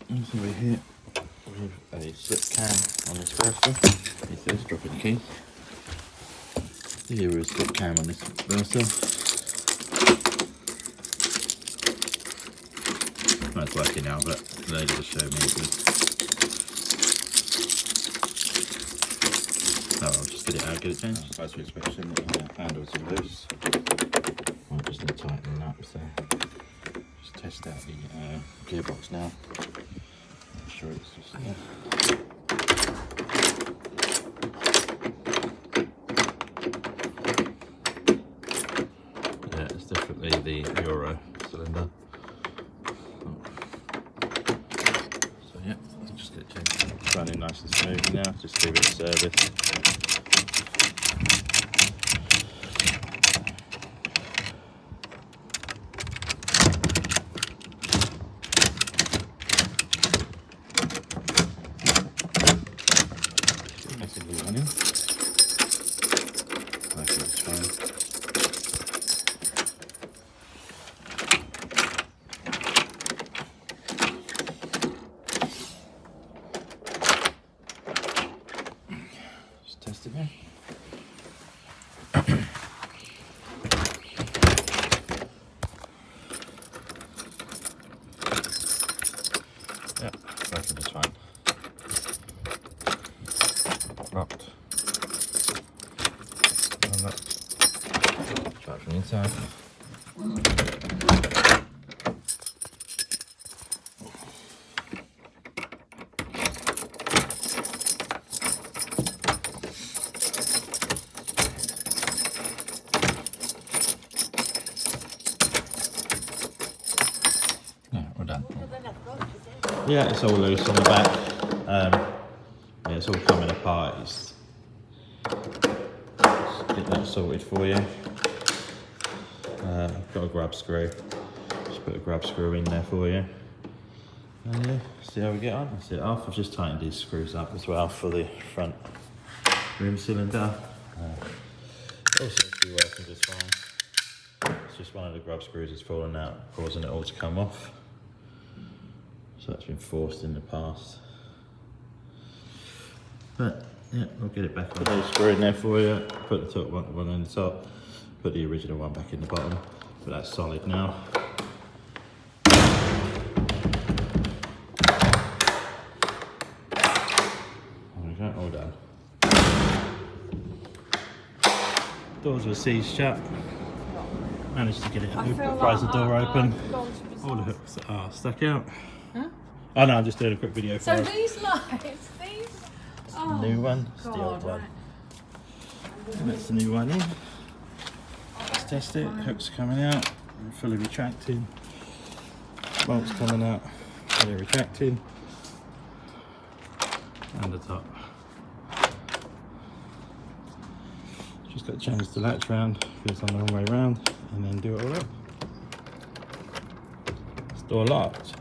So we're here with a slip cam on this Versa. It says dropping the key. So here is a slip cam on this Versa. Well, it's working now, but the lady just showed me it was. Oh, I'll just get it out, get it changed. Factory inspection, the handles are loose. I'm just going to tighten them up, so just test out the gearbox now. I'm sure it's just there. Yeah, it's definitely the Euro cylinder. So yeah, I'll just get it changed. It's running nice and smooth now, just give it a service. Running. Hopefully it's fine. Just test it now. Yeah, hopefully it's fine. Locked. Unlocked. Try it from the inside. Yeah, we're done. Yeah, it's all loose on the back. Yeah, it's all coming apart. Just get that sorted for you. I've got a grub screw. Just put a grub screw in there for you. And yeah, see how we get on. That's it off. I've just tightened these screws up as well for the front rim cylinder. It all seems to be working just fine. It's just one of the grub screws that's fallen out, causing it all to come off. So that's been forced in the past. But yeah, we'll get it back on. Put those screw in there for you. Put the top one on the top. Put the original one back in the bottom. But that's solid now. There we go, all done. Doors were seized shut. Managed to get it open. Prise the door open. All the hooks are stuck out. Huh? Oh no, I'm just doing a quick video for So you. these lights, these... Oh, New one, it's the old one. And that's the new one in. Let's test it. Hooks coming out, fully retracted. Bolts coming out, fully retracted. And the top. Just got to change the latch round because it's on the wrong way round, and then do it all up. It's door locked.